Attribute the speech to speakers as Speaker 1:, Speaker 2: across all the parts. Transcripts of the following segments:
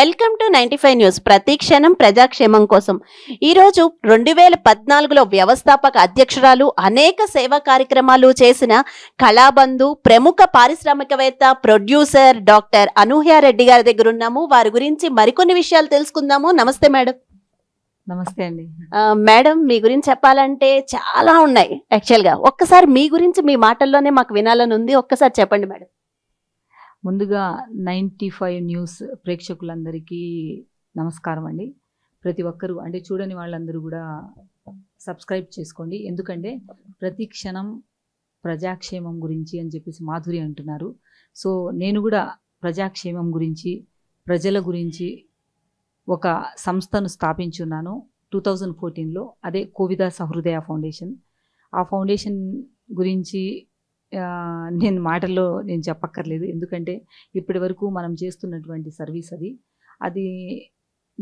Speaker 1: Welcome to 95 news. ప్రతి క్షణం ప్రజాక్షేమం కోసం. ఈరోజు 2014లో వ్యవస్థాపక అధ్యక్షురాలు, అనేక సేవా కార్యక్రమాలు చేసిన కళాబంధు, ప్రముఖ పారిశ్రామికవేత్త, ప్రొడ్యూసర్ డాక్టర్ అనూహ్య రెడ్డి గారి దగ్గర ఉన్నాము. వారి గురించి మరికొన్ని విషయాలు తెలుసుకుందాము. నమస్తే మేడం.
Speaker 2: నమస్తే అండి.
Speaker 1: మేడం, మీ గురించి చెప్పాలంటే చాలా ఉన్నాయి యాక్చువల్గా. ఒక్కసారి మీ గురించి మీ మాటల్లోనే మాకు వినాలని ఉంది. ఒక్కసారి చెప్పండి మేడం.
Speaker 2: ముందుగా 95 న్యూస్ ప్రేక్షకులందరికీ నమస్కారం అండి. ప్రతి ఒక్కరూ అంటే చూడని వాళ్ళందరూ కూడా సబ్స్క్రైబ్ చేసుకోండి. ఎందుకంటే ప్రతి క్షణం ప్రజాక్షేమం గురించి అని చెప్పేసి మాధురి అంటున్నారు. సో నేను కూడా ప్రజాక్షేమం గురించి, ప్రజల గురించి ఒక సంస్థను స్థాపించున్నాను 2014లో. అదే కోవిద సహృదయ ఫౌండేషన్. ఆ ఫౌండేషన్ గురించి నేను మాటల్లో చెప్పక్కర్లేదు. ఎందుకంటే ఇప్పటి వరకు మనం చేస్తున్నటువంటి సర్వీస్ అది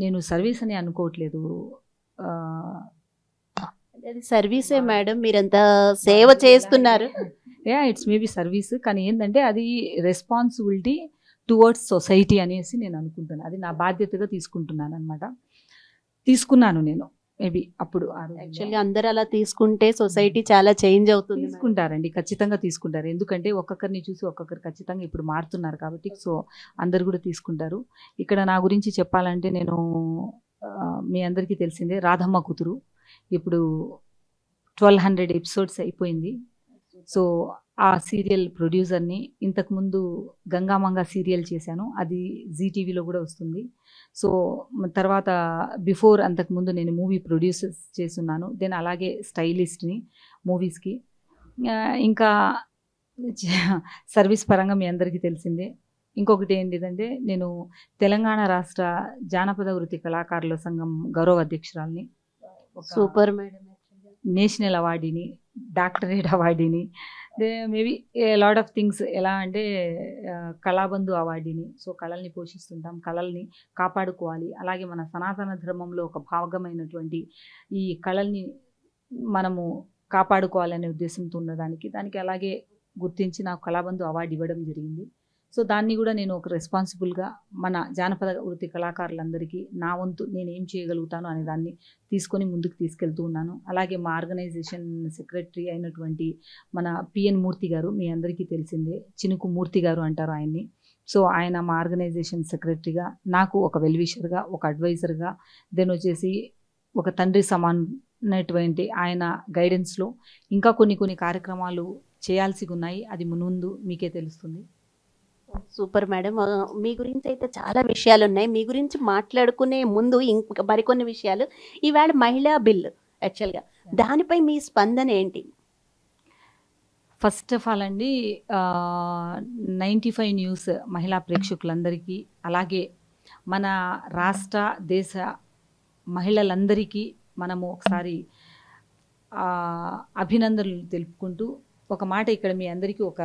Speaker 2: నేను సర్వీస్ అని అనుకోవట్లేదు.
Speaker 1: అది సర్వీసే మేడం, మీరంతా సేవ చేస్తున్నారు.
Speaker 2: ఇట్స్ మేబీ సర్వీస్, కానీ ఏంటంటే అది రెస్పాన్సిబిలిటీ టువర్డ్స్ సొసైటీ అనేసి నేను అనుకుంటున్నాను. అది నా బాధ్యతగా తీసుకున్నాను నేను. మేబీ అప్పుడు
Speaker 1: యాక్చువల్గా అందరు అలా తీసుకుంటే సొసైటీ చాలా చేంజ్ అవుతుంది.
Speaker 2: తీసుకుంటారండి, ఖచ్చితంగా తీసుకుంటారు. ఎందుకంటే ఒక్కొక్కరిని చూసి ఒక్కొక్కరు ఖచ్చితంగా ఇప్పుడు మారుతున్నారు కాబట్టి. సో అందరు కూడా తీసుకుంటారు. ఇక్కడ నా గురించి చెప్పాలంటే నేను మీ అందరికీ తెలిసిందే, రాధమ్మ కూతురు. ఇప్పుడు 1200 ఎపిసోడ్స్ అయిపోయింది. సో ఆ సీరియల్ ప్రొడ్యూసర్ని. ఇంతకుముందు గంగామంగ సీరియల్ చేశాను, అది జీటీవీలో కూడా వస్తుంది. సో తర్వాత బిఫోర్ అంతకుముందు నేను మూవీ ప్రొడ్యూసర్ చేస్తున్నాను. దెన్ అలాగే స్టైలిస్ట్ని మూవీస్కి. ఇంకా సర్వీస్ పరంగా మీ అందరికీ తెలిసిందే. ఇంకొకటి ఏంటిదంటే నేను తెలంగాణ రాష్ట్ర జానపద వృత్తి కళాకారుల సంఘం గౌరవ అధ్యక్షురాలని,
Speaker 1: సూపర్ మేడం,
Speaker 2: నేషనల్ అవార్డీని, డాక్టరేట్ అవార్డీని, మేబీ లాట్ ఆఫ్ థింగ్స్. ఎలా అంటే కళాబంధు అవార్డీని. సో కళల్ని పోషిస్తుంటాం, కళల్ని కాపాడుకోవాలి. అలాగే మన సనాతన ధర్మంలో ఒక భాగమైనటువంటి ఈ కళల్ని మనము కాపాడుకోవాలనే ఉద్దేశంతో దానికి అలాగే గుర్తించి నాకు కళాబంధు అవార్డు ఇవ్వడం జరిగింది. సో దాన్ని కూడా నేను ఒక రెస్పాన్సిబుల్గా మన జానపద వృత్తి కళాకారులందరికీ నా వంతు నేను ఏం చేయగలుగుతాను అనే దాన్ని తీసుకొని ముందుకు తీసుకెళ్తూ ఉన్నాను. అలాగే మా ఆర్గనైజేషన్ సెక్రటరీ అయినటువంటి మన పిఎన్ మూర్తి గారు, మీ అందరికీ తెలిసిందే, చినుకు మూర్తి గారు అంటారు ఆయన్ని. సో ఆయన మా ఆర్గనైజేషన్ సెక్రటరీగా, నాకు ఒక వెల్విషర్గా, ఒక అడ్వైజర్గా, దెన్ వచ్చేసి ఒక తండ్రి సమానమైనటువంటి ఆయన గైడెన్స్లో ఇంకా కొన్ని కార్యక్రమాలు చేయాల్సి ఉన్నాయి. అది ముందు మీకే తెలుస్తుంది.
Speaker 1: Super madam. మీ గురించి అయితే చాలా విషయాలు ఉన్నాయి. మీ గురించి మాట్లాడుకునే ముందు ఇంకా మరికొన్ని విషయాలు. ఈవేళ మహిళా బిల్లు, యాక్చువల్గా దానిపై మీ స్పందన ఏంటి?
Speaker 2: ఫస్ట్ ఆఫ్ ఆల్ అండి, 95 న్యూస్ మహిళా ప్రేక్షకులందరికీ, అలాగే మన రాష్ట్ర దేశ మహిళలందరికీ మనము ఒకసారి అభినందనలు తెలుపుకుంటూ ఒక మాట ఇక్కడ మీ అందరికీ ఒక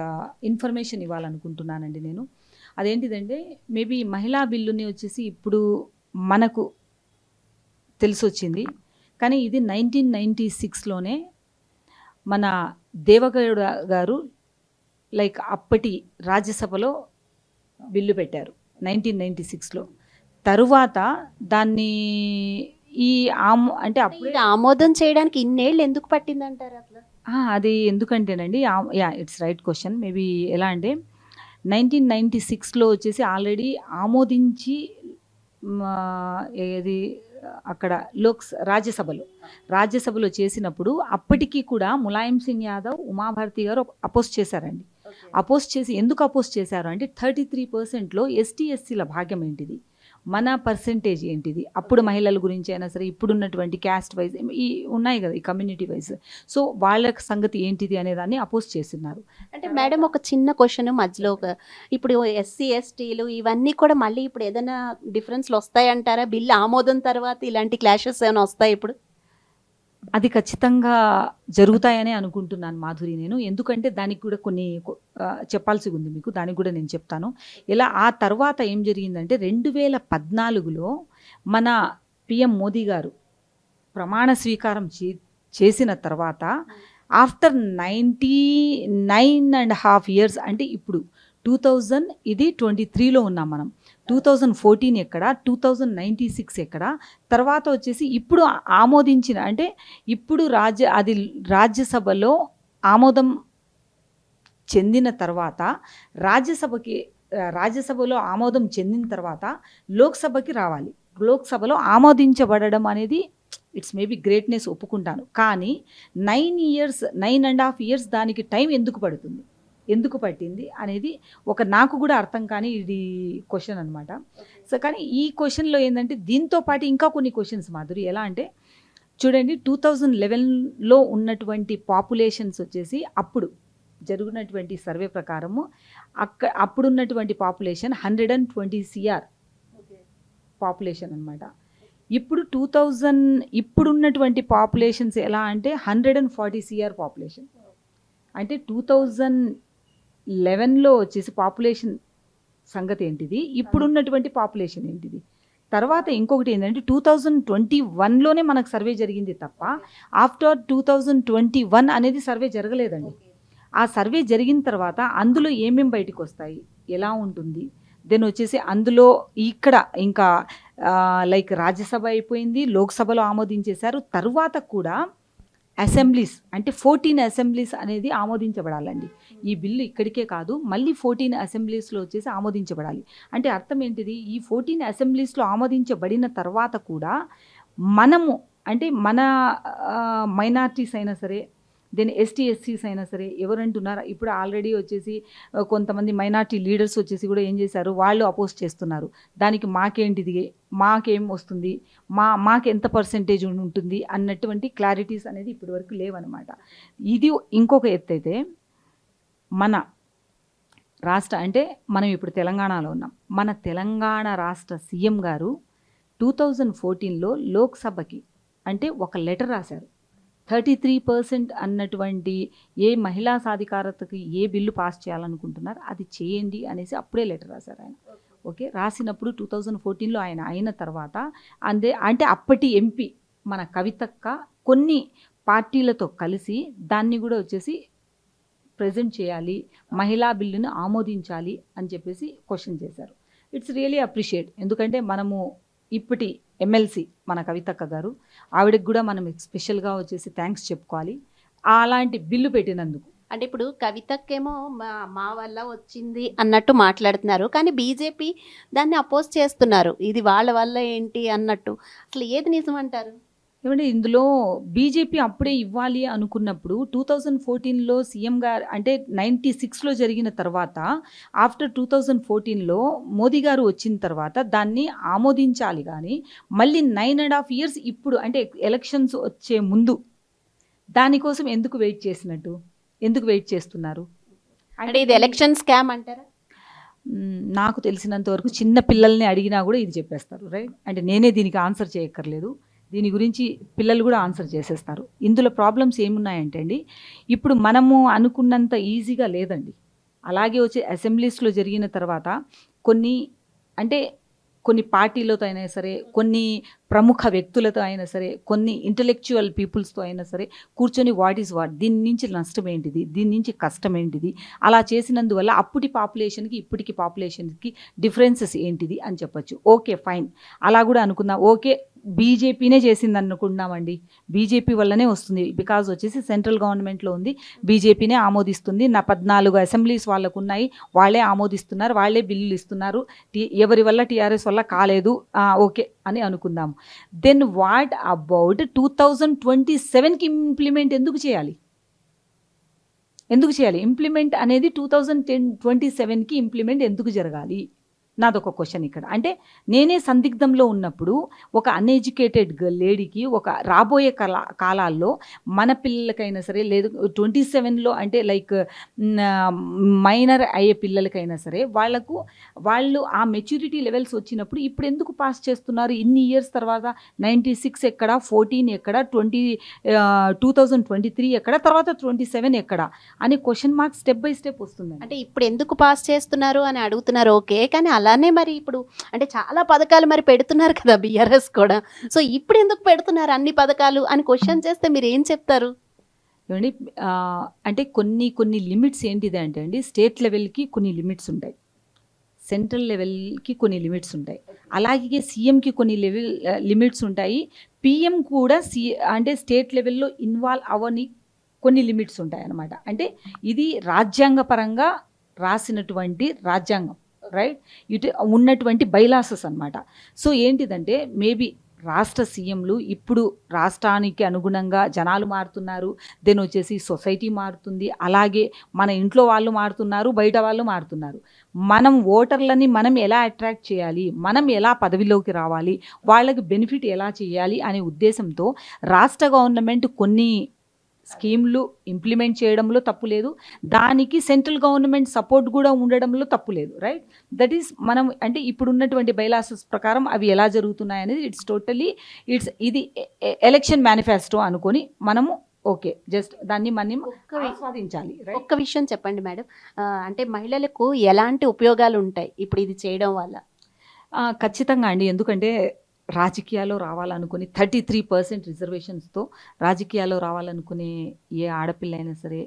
Speaker 2: ఇన్ఫర్మేషన్ ఇవ్వాలనుకుంటున్నానండి నేను. అదేంటిదంటే, మేబీ మహిళా బిల్లుని వచ్చేసి ఇప్పుడు మనకు తెలిసొచ్చింది, కానీ ఇది 1996లోనే మన దేవగౌడ గారు లైక్ అప్పటి రాజ్యసభలో బిల్లు పెట్టారు 1996లో. తరువాత దాన్ని అంటే అప్పుడు
Speaker 1: ఆమోదం చేయడానికి ఇన్నేళ్ళు ఎందుకు పట్టిందంటారు అట్లా?
Speaker 2: అది ఎందుకంటేనండి, ఇట్స్ రైట్ క్వశ్చన్. మేబీ ఎలా అంటే 1996లో వచ్చేసి ఆల్రెడీ ఆమోదించి ఏది అక్కడ రాజ్యసభలో చేసినప్పుడు అప్పటికీ కూడా ములాయం సింగ్ యాదవ్, ఉమాభారతి గారు అపోజ్ చేశారండి. అపోజ్ చేసి ఎందుకు అపోజ్ చేశారు అంటే 33%లో ఎస్టీ ఎస్సీల భాగ్యం ఏంటిది, మన పర్సెంటేజ్ ఏంటిది, అప్పుడు మహిళల గురించి అయినా సరే, ఇప్పుడున్నటువంటి క్యాస్ట్ వైజ్ ఈ ఉన్నాయి కదా, ఈ కమ్యూనిటీ వైజ్. సో వాళ్ళ సంగతి ఏంటిది అనేదాన్ని అపోజ్ చేస్తున్నారు.
Speaker 1: అంటే మేడం, ఒక చిన్న క్వశ్చన్ మధ్యలో, ఇప్పుడు ఎస్సీ ఎస్టీలు ఇవన్నీ కూడా మళ్ళీ ఇప్పుడు ఏదైనా డిఫరెన్స్లు వస్తాయంటారా? బిల్లు ఆమోదం తర్వాత ఇలాంటి క్లాషెస్ ఏమైనా వస్తాయి ఇప్పుడు?
Speaker 2: అది ఖచ్చితంగా జరుగుతాయని అనుకుంటున్నాను మాధురి నేను. ఎందుకంటే దానికి కూడా కొన్ని చెప్పాల్సి ఉంది మీకు, దానికి కూడా నేను చెప్తాను. ఇలా ఆ తర్వాత ఏం జరిగిందంటే 2014లో మన పిఎం మోదీ గారు ప్రమాణ స్వీకారం చేసిన తర్వాత ఆఫ్టర్ 99.5 years, అంటే ఇప్పుడు 2023లో ఉన్నాం మనం. 2014 ఎక్కడ, 2096 ఎక్కడ, తర్వాత వచ్చేసి ఇప్పుడు ఆమోదించిన అంటే ఇప్పుడు రాజ్యసభలో ఆమోదం చెందిన తర్వాత రాజ్యసభలో ఆమోదం చెందిన తర్వాత లోక్సభకి రావాలి. లోక్సభలో ఆమోదించబడడం అనేది ఇట్స్ మేబీ గ్రేట్నెస్ ఒప్పుకుంటాను. కానీ 9.5 years దానికి టైం ఎందుకు పట్టింది అనేది నాకు కూడా అర్థం కాని ఇది క్వశ్చన్ అనమాట. సో కానీ ఈ క్వశ్చన్లో ఏంటంటే దీంతో పాటు ఇంకా కొన్ని క్వశ్చన్స్ మాధురి, ఎలా అంటే చూడండి 2011లో ఉన్నటువంటి పాపులేషన్స్ వచ్చేసి అప్పుడు జరిగినటువంటి సర్వే ప్రకారము అప్పుడున్నటువంటి పాపులేషన్ 120 CR పాపులేషన్ అనమాట. ఇప్పుడున్నటువంటి పాపులేషన్స్ ఎలా అంటే 140 CR పాపులేషన్. అంటే 2011లో వచ్చేసి పాపులేషన్ సంగతి ఏంటిది, ఇప్పుడున్నటువంటి పాపులేషన్ ఏంటిది. తర్వాత ఇంకొకటి ఏంటంటే 2021లోనే మనకు సర్వే జరిగింది తప్ప ఆఫ్టర్ 2021 అనేది సర్వే జరగలేదండి. ఆ సర్వే జరిగిన తర్వాత అందులో ఏమేమి బయటకు వస్తాయి, ఎలా ఉంటుంది, దెన్ వచ్చేసి అందులో ఇక్కడ ఇంకా లైక్ రాజ్యసభ అయిపోయింది, లోక్సభలో ఆమోదించేశారు. తర్వాత కూడా అసెంబ్లీస్ అంటే 14 అసెంబ్లీస్ అనేది ఆమోదించబడాలండి. ఈ బిల్లు ఇక్కడికే కాదు, మళ్ళీ 14 అసెంబ్లీస్లో వచ్చేసి ఆమోదించబడాలి. అంటే అర్థం ఏంటిది, ఈ 14 అసెంబ్లీస్లో ఆమోదించబడిన తర్వాత కూడా మనము అంటే మన మైనారిటీస్ అయినా సరే, దెన్ STs అయినా సరే ఎవరంటున్నారు, ఇప్పుడు ఆల్రెడీ వచ్చేసి కొంతమంది మైనారిటీ లీడర్స్ వచ్చేసి కూడా ఏం చేశారు, వాళ్ళు అపోజ్ చేస్తున్నారు. దానికి మాకేంటిది, మాకేం వస్తుంది, మాకు ఎంత పర్సెంటేజ్ ఉంటుంది అన్నటువంటి క్లారిటీస్ అనేది ఇప్పటి వరకు లేవన్నమాట. ఇది ఇంకొక ఎత్తు అయితే మన రాష్ట్ర అంటే మనం ఇప్పుడు తెలంగాణలో ఉన్నాం. మన తెలంగాణ రాష్ట్ర సీఎం గారు 2014లో లోక్సభకి అంటే ఒక లెటర్ రాశారు. 33% అన్నటువంటి ఏ మహిళా సాధికారతకి ఏ బిల్లు పాస్ చేయాలనుకుంటున్నారు అది చేయండి అనేసి అప్పుడే లెటర్ రాశారు ఆయన. ఓకే, రాసినప్పుడు 2014లో ఆయన అయిన తర్వాత అంటే అప్పటి ఎంపీ మన కవితక్క కొన్ని పార్టీలతో కలిసి దాన్ని కూడా వచ్చేసి ప్రజెంట్ చేయాలి, మహిళా బిల్లును ఆమోదించాలి అని చెప్పేసి క్వశ్చన్ చేశారు. It's really appreciate. ఎందుకంటే మనము ఇప్పటి ఎమ్మెల్సీ మన కవితక్క గారు, ఆవిడకి కూడా మనం స్పెషల్గా వచ్చేసి థ్యాంక్స్ చెప్పుకోవాలి అలాంటి బిల్లు పెట్టినందుకు.
Speaker 1: అంటే ఇప్పుడు కవితకేమో మా వల్ల వచ్చింది అన్నట్టు మాట్లాడుతున్నారు, కానీ బీజేపీ దాన్ని అపోజ్ చేస్తున్నారు, ఇది వాళ్ళ వల్ల ఏంటి అన్నట్టు. అసలు ఏది నిజం అంటారు?
Speaker 2: ఏమంటే ఇందులో బీజేపీ అప్పుడే ఇవ్వాలి అనుకున్నప్పుడు 2014లో సీఎం గారు అంటే 96లో జరిగిన తర్వాత ఆఫ్టర్ 2014లో మోదీ గారు వచ్చిన తర్వాత దాన్ని ఆమోదించాలి. కానీ మళ్ళీ 9.5 years ఇప్పుడు అంటే ఎలక్షన్స్ వచ్చే ముందు దానికోసం ఎందుకు వెయిట్ చేస్తున్నారు?
Speaker 1: అంటే ఇది ఎలక్షన్ స్కామ్ అంటారా?
Speaker 2: నాకు తెలిసినంత వరకు చిన్న పిల్లల్ని అడిగినా కూడా ఇది చెప్పేస్తారు, రైట్? అంటే నేనే దీనికి ఆన్సర్ చేయక్కర్లేదు, దీని గురించి పిల్లలు కూడా ఆన్సర్ చేసేస్తారు. ఇందులో ప్రాబ్లమ్స్ ఏమున్నాయంటే అండి, ఇప్పుడు మనము అనుకున్నంత ఈజీగా లేదండి. అలాగే వచ్చి అసెంబ్లీస్లో జరిగిన తర్వాత కొన్ని పార్టీలతో అయినా సరే, కొన్ని ప్రముఖ వ్యక్తులతో అయినా సరే, కొన్ని ఇంటలెక్చువల్ పీపుల్స్తో అయినా సరే కూర్చొని వాట్ దీని నుంచి నష్టం ఏంటిది, దీని నుంచి కష్టం ఏంటిది, అలా చేసినందువల్ల అప్పటి పాపులేషన్కి ఇప్పటికి పాపులేషన్కి డిఫరెన్సెస్ ఏంటిది అని చెప్పొచ్చు. ఓకే ఫైన్, అలా కూడా అనుకుందాం. ఓకే, బీజేపీనే చేసింది అనుకుంటున్నామండి, బీజేపీ వల్లనే వస్తుంది, బికాజ్ వచ్చేసి సెంట్రల్ గవర్నమెంట్లో ఉంది, బీజేపీనే ఆమోదిస్తుంది, 14 అసెంబ్లీస్ వాళ్ళకు ఉన్నాయి, వాళ్ళే ఆమోదిస్తున్నారు, వాళ్ళే బిల్లులు ఇస్తున్నారు, ఎవరి వల్ల టీఆర్ఎస్ వల్ల కాలేదు, ఓకే అని అనుకుందాము. దెన్ వాట్ అబౌట్ 2027కి ఇంప్లిమెంట్ ఎందుకు చేయాలి? ఇంప్లిమెంట్ అనేది 2027కి ఇంప్లిమెంట్ ఎందుకు జరగాలి? నాదొక క్వశ్చన్ ఇక్కడ. అంటే నేనే సందిగ్ధంలో ఉన్నప్పుడు ఒక అన్ఎడ్యుకేటెడ్ లేడీకి ఒక రాబోయే కాలాల్లో మన పిల్లలకైనా సరే, లేదు 27లో అంటే లైక్ మైనర్ అయ్యే పిల్లలకైనా సరే వాళ్ళు ఆ మెచ్యూరిటీ లెవెల్స్ వచ్చినప్పుడు ఇప్పుడు ఎందుకు పాస్ చేస్తున్నారు ఇన్ని ఇయర్స్ తర్వాత? 96 ఎక్కడ, 14 ఎక్కడ, 2023 ఎక్కడ, తర్వాత 27 ఎక్కడ అనే question mark step by step వస్తుంది.
Speaker 1: అంటే ఇప్పుడు ఎందుకు పాస్ చేస్తున్నారు అని అడుగుతున్నారు, ఓకే, కానీ అలానే మరి ఇప్పుడు అంటే చాలా పథకాలు మరి పెడుతున్నారు కదా బీఆర్ఎస్ కూడా, సో ఇప్పుడు ఎందుకు పెడుతున్నారు అన్ని పథకాలు అని క్వశ్చన్ చేస్తే మీరు ఏం చెప్తారు?
Speaker 2: ఏమండి, అంటే కొన్ని లిమిట్స్ ఏంటిది అంటే అండి, స్టేట్ లెవెల్కి కొన్ని లిమిట్స్ ఉంటాయి, సెంట్రల్ లెవెల్కి కొన్ని లిమిట్స్ ఉంటాయి, అలాగే సీఎంకి కొన్ని లిమిట్స్ ఉంటాయి, పిఎం కూడా అంటే స్టేట్ లెవెల్లో ఇన్వాల్వ్ అవ్వని కొన్ని లిమిట్స్ ఉంటాయి అన్నమాట. అంటే ఇది రాజ్యాంగపరంగా రాసినటువంటి రాజ్యాంగం, రైట్, ఇటు ఉన్నటువంటి బైలాసెస్ అన్నమాట. సో ఏంటిదంటే మేబీ రాష్ట్ర సీఎంలు ఇప్పుడు రాష్ట్రానికి అనుగుణంగా జనాలు మారుతున్నారు, దెన్ వచ్చేసి సొసైటీ మారుతుంది, అలాగే మన ఇంట్లో వాళ్ళు మారుతున్నారు, బయట వాళ్ళు మారుతున్నారు. మనం ఓటర్లని మనం ఎలా అట్రాక్ట్ చేయాలి, మనం ఎలా పదవిలోకి రావాలి, వాళ్ళకి బెనిఫిట్ ఎలా చేయాలి అనే ఉద్దేశంతో రాష్ట్ర గవర్నమెంట్ కొన్ని స్కీమ్లు ఇంప్లిమెంట్ చేయడంలో తప్పు లేదు, దానికి సెంట్రల్ గవర్నమెంట్ సపోర్ట్ కూడా ఉండడంలో తప్పు లేదు, రైట్. దట్ ఈస్ మనం అంటే ఇప్పుడు ఉన్నటువంటి బైలాసెస్ ప్రకారం అవి ఎలా జరుగుతున్నాయి అనేది ఇది ఎలక్షన్ మేనిఫెస్టో అనుకొని మనము ఓకే జస్ట్ దాన్ని మనం ఆస్వాదించాలి.
Speaker 1: ఒక్క విషయం చెప్పండి మేడం, అంటే మహిళలకు ఎలాంటి ఉపయోగాలు ఉంటాయి ఇప్పుడు ఇది చేయడం వల్ల?
Speaker 2: ఖచ్చితంగా అండి, ఎందుకంటే రాజకీయాల్లో రావాలనుకుని 33% రిజర్వేషన్స్తో రాజకీయాల్లో రావాలనుకునే ఏ ఆడపిల్ల అయినా సరే,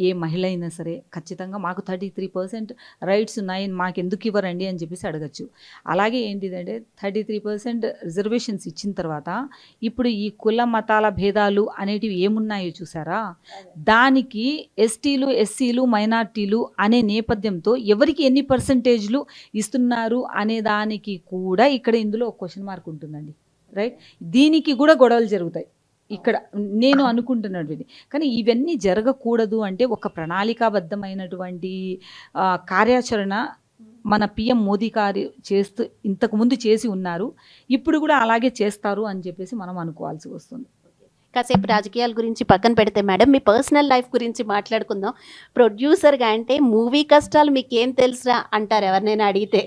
Speaker 2: ఏ మహిళ అయినా సరే ఖచ్చితంగా మాకు 33% రైట్స్ ఉన్నాయి, మాకు ఎందుకు ఇవ్వరండి అని చెప్పేసి అడగచ్చు. అలాగే ఏంటిదంటే 33% రిజర్వేషన్స్ ఇచ్చిన తర్వాత ఇప్పుడు ఈ కుల మతాల భేదాలు అనేటివి ఏమున్నాయో చూసారా, దానికి ఎస్టీలు, ఎస్సీలు, మైనార్టీలు అనే నేపథ్యంతో ఎవరికి ఎన్ని పర్సంటేజ్లు ఇస్తున్నారు అనే దానికి కూడా ఇక్కడ ఇందులో ఒక క్వశ్చన్ మార్క్ ఉంటుందండి, రైట్. దీనికి కూడా గొడవలు జరుగుతాయి ఇక్కడ నేను అనుకుంటున్నది. కానీ ఇవన్నీ జరగకూడదు అంటే ఒక ప్రణాళికాబద్ధమైనటువంటి కార్యాచరణ మన పిఎం మోదీ గారు ఇంతకుముందు చేసి ఉన్నారు, ఇప్పుడు కూడా అలాగే చేస్తారు అని చెప్పేసి మనం అనుకోవాల్సి వస్తుంది.
Speaker 1: కాసేపు రాజకీయాల గురించి పక్కన పెడితే మేడం, మీ పర్సనల్ లైఫ్ గురించి మాట్లాడుకుందాం. ప్రొడ్యూసర్గా అంటే మూవీ కష్టాలు మీకేం తెలుసురా అంటారు ఎవరినైనా అడిగితే.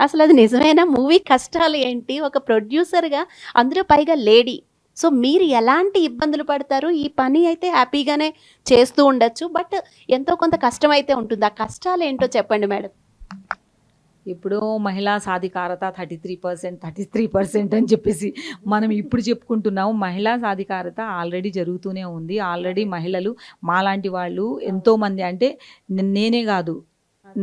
Speaker 1: అసలు అది నిజమేనా? మూవీ కష్టాలు ఏంటి? ఒక ప్రొడ్యూసర్గా అందులో పైగా లేడీ, సో మీరు ఎలాంటి ఇబ్బందులు పడతారు? ఈ పని అయితే హ్యాపీగానే చేస్తూ ఉండొచ్చు, బట్ ఎంతో కొంత కష్టం అయితే ఉంటుంది. ఆ కష్టాలు ఏంటో చెప్పండి మేడం.
Speaker 2: ఇప్పుడు మహిళా సాధికారత 33% అని చెప్పేసి మనం ఇప్పుడు చెప్పుకుంటున్నాము. మహిళా సాధికారత ఆల్రెడీ జరుగుతూనే ఉంది. ఆల్రెడీ మహిళలు మాలాంటి వాళ్ళు ఎంతోమంది, అంటే నేనే కాదు,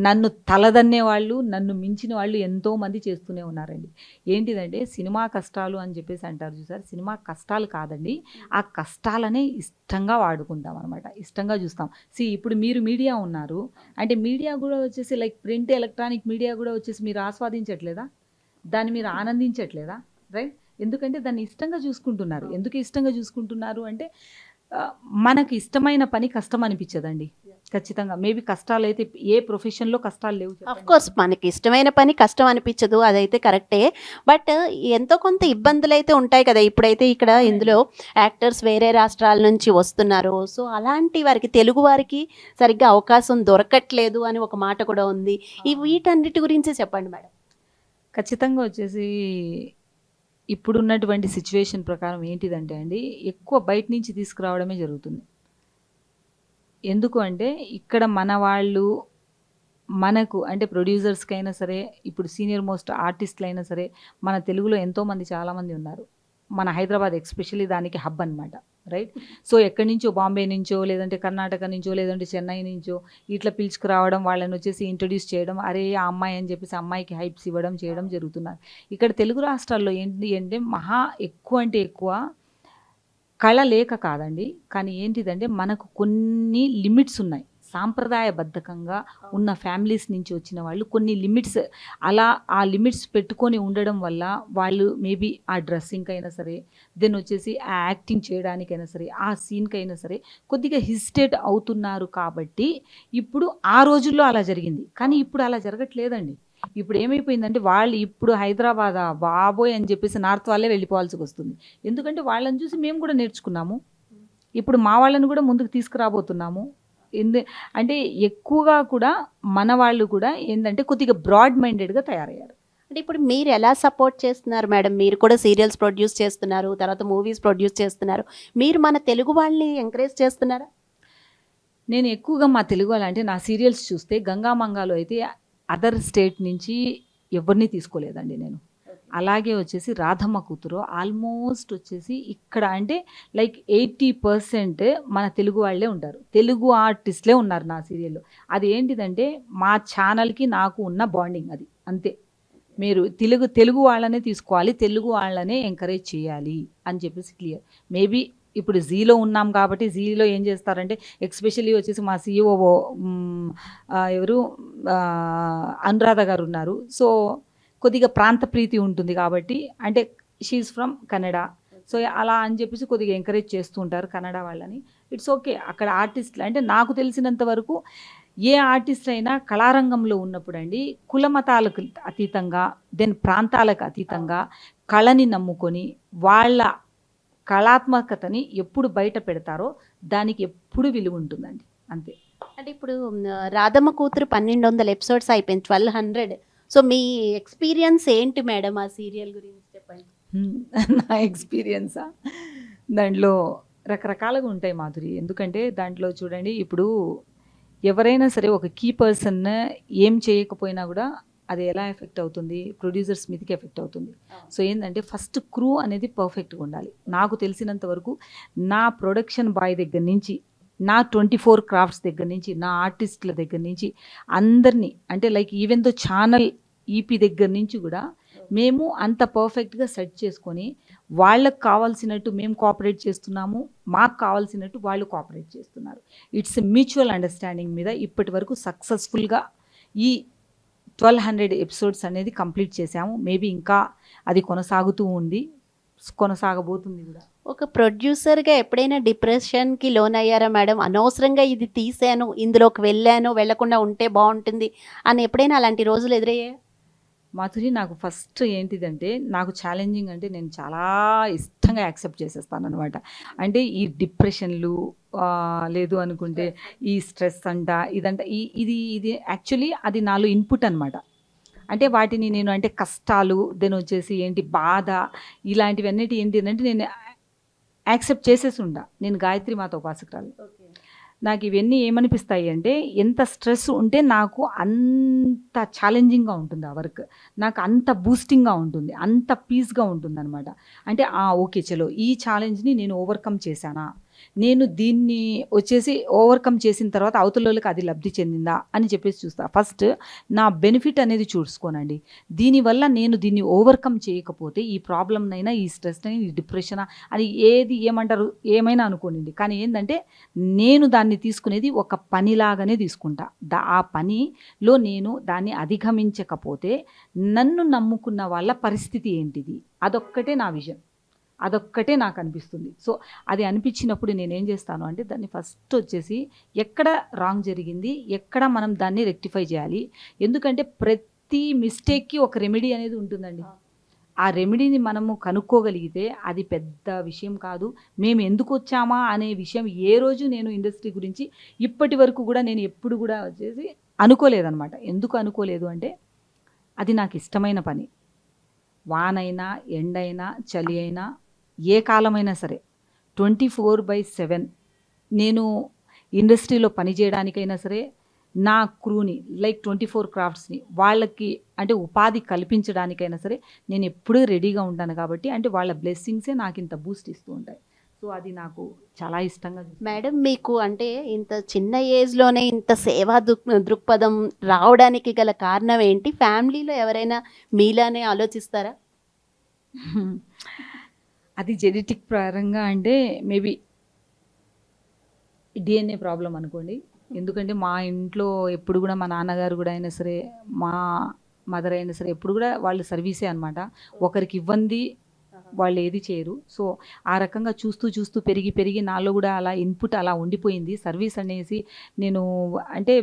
Speaker 2: నన్ను తలదన్నే వాళ్ళు, నన్ను మించిన వాళ్ళు ఎంతోమంది చేస్తూనే ఉన్నారండి. ఏంటిదంటే సినిమా కష్టాలు అని చెప్పేసి అంటారు చూసారు, సినిమా కష్టాలు కాదండి, ఆ కష్టాలనే ఇష్టంగా వాడుకుంటాం అనమాట, ఇష్టంగా చూస్తాం. ఇప్పుడు మీరు మీడియా ఉన్నారు అంటే మీడియా కూడా వచ్చేసి లైక్ ప్రింట్, ఎలక్ట్రానిక్ మీడియా కూడా వచ్చేసి మీరు ఆస్వాదించట్లేదా, దాన్ని మీరు ఆనందించట్లేదా, రైట్? ఎందుకంటే దాన్ని ఇష్టంగా చూసుకుంటున్నారు. ఎందుకు ఇష్టంగా చూసుకుంటున్నారు అంటే మనకు ఇష్టమైన పని కష్టం అనిపించదండి ఖచ్చితంగా. మేబీ కష్టాలు అయితే ఏ ప్రొఫెషన్లో కష్టాలు లేవు.
Speaker 1: ఆఫ్ కోర్స్ మనకి ఇష్టమైన పని కష్టం అనిపించదు, అదైతే కరెక్టే, బట్ ఎంతో కొంత ఇబ్బందులు అయితే ఉంటాయి కదా. ఇప్పుడైతే ఇక్కడ ఇందులో యాక్టర్స్ వేరే రాష్ట్రాల నుంచి వస్తున్నారు, సో అలాంటి వారికి, తెలుగు వారికి సరిగ్గా అవకాశం దొరకట్లేదు అని ఒక మాట కూడా ఉంది. ఈ వీటన్నిటి గురించి చెప్పండి మేడం.
Speaker 2: ఖచ్చితంగా వచ్చేసి ఇప్పుడున్నటువంటి సిచ్యువేషన్ ప్రకారం ఏంటిదంటే అండి, ఎక్కువ బయట నుంచి తీసుకురావడమే జరుగుతుంది. ఎందుకు అంటే ఇక్కడ మన వాళ్ళు మనకు అంటే ప్రొడ్యూసర్స్కి అయినా సరే, ఇప్పుడు సీనియర్ మోస్ట్ ఆర్టిస్టులు అయినా సరే, మన తెలుగులో ఎంతోమంది చాలామంది ఉన్నారు. మన హైదరాబాద్ ఎస్పెషల్లీ దానికి హబ్ అనమాట, రైట్. సో ఎక్కడి నుంచో, బాంబే నుంచో, లేదంటే కర్ణాటక నుంచో, లేదంటే చెన్నై నుంచో ఇట్లా పిలుచుకురావడం, వాళ్ళని వచ్చేసి ఇంట్రొడ్యూస్ చేయడం, అరే ఆ అమ్మాయి అని చెప్పేసి అమ్మాయికి హైప్స్ ఇవ్వడం చేయడం జరుగుతున్నారు. ఇక్కడ తెలుగు రాష్ట్రాల్లో ఏంటి అంటే మహా ఎక్కువ అంటే ఎక్కువ కళ లేక కాదండి, కానీ ఏంటిదంటే మనకు కొన్ని లిమిట్స్ ఉన్నాయి. సాంప్రదాయబద్ధకంగా ఉన్న ఫ్యామిలీస్ నుంచి వచ్చిన వాళ్ళు కొన్ని లిమిట్స్, అలా ఆ లిమిట్స్ పెట్టుకొని ఉండడం వల్ల వాళ్ళు మేబీ ఆ డ్రెస్సింగ్ అయినా సరే, దెన్ వచ్చేసి ఆ యాక్టింగ్ చేయడానికైనా సరే, ఆ సీన్కి అయినా సరే కొద్దిగా హిస్టేట్ అవుతున్నారు. కాబట్టి ఇప్పుడు ఆ రోజుల్లో అలా జరిగింది, కానీ ఇప్పుడు అలా జరగట్లేదండి. ఇప్పుడు ఏమైపోయిందంటే వాళ్ళు ఇప్పుడు హైదరాబాద్ బాబోయ్ అని చెప్పేసి నార్త్ వాళ్ళే వెళ్ళిపోవాల్సి వస్తుంది. ఎందుకంటే వాళ్ళని చూసి మేము కూడా నేర్చుకున్నాము, ఇప్పుడు మా వాళ్ళని కూడా ముందుకు తీసుకురాబోతున్నాము. అంటే ఎక్కువగా కూడా మన వాళ్ళు కూడా ఏంటంటే కొద్దిగా బ్రాడ్ మైండెడ్గా తయారయ్యారు.
Speaker 1: అంటే ఇప్పుడు మీరు ఎలా సపోర్ట్ చేస్తున్నారు మేడం? మీరు కూడా సీరియల్స్ ప్రొడ్యూస్ చేస్తున్నారు, తర్వాత మూవీస్ ప్రొడ్యూస్ చేస్తున్నారు, మీరు మన తెలుగు వాళ్ళని ఎంకరేజ్ చేస్తున్నారా?
Speaker 2: నేను ఎక్కువగా మా తెలుగు వాళ్ళు అంటే నా సీరియల్స్ చూస్తే గంగామంగాలో అయితే అదర్ స్టేట్ నుంచి ఎవరిని తీసుకోలేదండి నేను. అలాగే వచ్చేసి రాధమ్మ కూతురు ఆల్మోస్ట్ వచ్చేసి ఇక్కడ అంటే లైక్ 80% మన తెలుగు వాళ్ళే ఉంటారు, తెలుగు ఆర్టిస్ట్లే ఉన్నారు నా సీరియల్లో. అది ఏంటిదంటే మా ఛానల్కి నాకు ఉన్న బాండింగ్ అది అంతే. మీరు తెలుగు వాళ్ళనే తీసుకోవాలి, తెలుగు వాళ్ళనే ఎంకరేజ్ చేయాలి అని చెప్పేసి క్లియర్. మేబీ ఇప్పుడు జీలో ఉన్నాం కాబట్టి జీలో ఏం చేస్తారంటే ఎక్స్పెషల్లీ వచ్చేసి మా CEO ఎవరు అనురాధ గారు ఉన్నారు. సో కొద్దిగా ప్రాంత ప్రీతి ఉంటుంది కాబట్టి, అంటే షీఈ్ ఫ్రమ్ కన్నడ, సో అలా అని చెప్పేసి కొద్దిగా ఎంకరేజ్ చేస్తూ ఉంటారు కన్నడ వాళ్ళని. It's okay. అక్కడ ఆర్టిస్టులు అంటే నాకు తెలిసినంత వరకు ఏ ఆర్టిస్ట్ అయినా కళారంగంలో ఉన్నప్పుడు అండి కులమతాలకు అతీతంగా దెన్ ప్రాంతాలకు అతీతంగా కళని నమ్ముకొని వాళ్ళ కళాత్మకతని ఎప్పుడు బయట పెడతారో దానికి ఎప్పుడు విలువ ఉంటుందండి అంతే.
Speaker 1: అంటే ఇప్పుడు రాధమ్మ కూతురు 1200 ఎపిసోడ్స్ అయిపోయింది, 1200. సో మీ ఎక్స్పీరియన్స్ ఏంటి మేడం ఆ సీరియల్ గురించి చెప్పండి.
Speaker 2: నా ఎక్స్పీరియన్సా దాంట్లో రకరకాలుగా ఉంటాయి మాధురి. ఎందుకంటే దాంట్లో చూడండి, ఇప్పుడు ఎవరైనా సరే ఒక కీ పర్సన్ ఏం చేయకపోయినా కూడా అది ఎలా ఎఫెక్ట్ అవుతుంది, ప్రొడ్యూసర్స్ మీదకి ఎఫెక్ట్ అవుతుంది. సో ఏంటంటే ఫస్ట్ క్రూ అనేది పర్ఫెక్ట్గా ఉండాలి. నాకు తెలిసినంత వరకు నా ప్రొడక్షన్ బాయ్ దగ్గర నుంచి, నా 24 క్రాఫ్ట్స్ దగ్గర నుంచి, నా ఆర్టిస్టుల దగ్గర నుంచి అందరినీ, అంటే like even though channel EP దగ్గర నుంచి కూడా మేము అంత పర్ఫెక్ట్గా సెట్ చేసుకొని వాళ్ళకు కావాల్సినట్టు మేము కోఆపరేట్ చేస్తున్నాము, మాకు కావాల్సినట్టు వాళ్ళు కోఆపరేట్ చేస్తున్నారు. ఇట్స్ మ్యూచువల్ అండర్స్టాండింగ్ మీద ఇప్పటి వరకు సక్సెస్ఫుల్గా ఈ 1200 ఎపిసోడ్స్ అనేది కంప్లీట్ చేశాము. మేబీ ఇంకా అది కొనసాగుతూ ఉంది, కొనసాగబోతుంది కూడా.
Speaker 1: ఒక ప్రొడ్యూసర్గా ఎప్పుడైనా డిప్రెషన్కి లోన్ అయ్యారా మేడం? అనవసరంగా ఇది తీసాను, ఇందులోకి వెళ్ళాను, వెళ్లకుండా ఉంటే బాగుంటుంది అని ఎప్పుడైనా అలాంటి రోజులు ఎదురయ్యాయా?
Speaker 2: మాధురి, నాకు ఫస్ట్ ఏంటిదంటే నాకు ఛాలెంజింగ్ అంటే నేను చాలా ఇష్టంగా యాక్సెప్ట్ చేసేస్తాను అనమాట. అంటే ఈ డిప్రెషన్లు లేదు అనుకుంటే ఈ స్ట్రెస్ అంట ఇదంట ఇది యాక్చువల్లీ అది నాలో ఇన్పుట్ అనమాట. అంటే వాటిని నేను అంటే కష్టాలు దెన్ వచ్చేసి ఏంటి బాధ ఇలాంటివన్నిటి ఏంటి అంటే నేను యాక్సెప్ట్ చేసేసి ఉండా. నేను గాయత్రి మాత ఉపాసకురాలు. నాకు ఇవన్నీ ఏమనిపిస్తాయి అంటే ఎంత స్ట్రెస్ ఉంటే నాకు అంత ఛాలెంజింగ్గా ఉంటుంది ఆ వర్క్, నాకు అంత బూస్టింగ్గా ఉంటుంది, అంత పీస్గా ఉంటుంది అనమాట. అంటే ఓకే చలో ఈ ఛాలెంజ్ని నేను ఓవర్కమ్ చేశానా, నేను దీన్ని వచ్చేసి ఓవర్కమ్ చేసిన తర్వాత అవతలకి అది లబ్ధి చెందిందా అని చెప్పేసి చూస్తా. ఫస్ట్ నా బెనిఫిట్ అనేది చూసుకోనండి. దీనివల్ల నేను దీన్ని ఓవర్కమ్ చేయకపోతే ఈ ప్రాబ్లమ్నైనా ఈ స్ట్రెస్నైనా ఈ డిప్రెషన్ అని ఏమంటారు ఏమైనా అనుకోనండి, కానీ ఏంటంటే నేను దాన్ని తీసుకునేది ఒక పనిలాగానే తీసుకుంటా. ఆ పనిలో నేను దాన్ని అధిగమించకపోతే నన్ను నమ్ముకున్న వాళ్ళ పరిస్థితి ఏంటిది, అదొక్కటే నా విజన్, అదొక్కటే నాకు అనిపిస్తుంది. సో అది అనిపించినప్పుడు నేనేం చేస్తాను అంటే దాన్ని ఫస్ట్ వచ్చేసి ఎక్కడ రాంగ్ జరిగింది, ఎక్కడ మనం దాన్ని రెక్టిఫై చేయాలి. ఎందుకంటే ప్రతి మిస్టేక్కి ఒక రెమెడీ అనేది ఉంటుందండి. ఆ రెమెడీని మనము కనుక్కోగలిగితే అది పెద్ద విషయం కాదు. మేము ఎందుకు వచ్చామా అనే విషయం ఏ రోజు నేను ఇండస్ట్రీ గురించి ఇప్పటి వరకు కూడా నేను ఎప్పుడు కూడా వచ్చేసి అనుకోలేదన్నమాట. ఎందుకు అనుకోలేదు అంటే అది నాకు ఇష్టమైన పని. వానైనా ఎండైనా చలి అయినా ఏ కాలమైనా సరే 24/7 నేను ఇండస్ట్రీలో పనిచేయడానికైనా సరే నా క్రూని లైక్ 24 క్రాఫ్ట్స్ని వాళ్ళకి అంటే ఉపాధి కల్పించడానికైనా సరే నేను ఎప్పుడూ రెడీగా ఉంటాను. కాబట్టి అంటే వాళ్ళ బ్లెస్సింగ్సే నాకు ఇంత బూస్ట్ ఇస్తూ ఉంటాయి. సో అది నాకు చాలా ఇష్టంగా.
Speaker 1: మేడం మీకు అంటే ఇంత చిన్న ఏజ్లోనే ఇంత సేవా దృక్పథం రావడానికి గల కారణం ఏంటి? ఫ్యామిలీలో ఎవరైనా మీలానే ఆలోచిస్తారా?
Speaker 2: అది జెనెటిక్ పరంగా అంటే మేబీ DNA ప్రాబ్లం అనుకోండి. ఎందుకంటే మా ఇంట్లో ఎప్పుడు కూడా మా నాన్నగారు కూడా అయినా సరే మా మదర్ అయినా సరే ఎప్పుడు కూడా వాళ్ళు సర్వీసే అనమాట. ఒకరికి ఇవ్వంది వాళ్ళు ఏది చేయరు. సో ఆ రకంగా చూస్తూ చూస్తూ పెరిగి నాలో కూడా అలా ఇన్పుట్ అలా ఉండిపోయింది. సర్వీస్ అనేసి నేను అంటే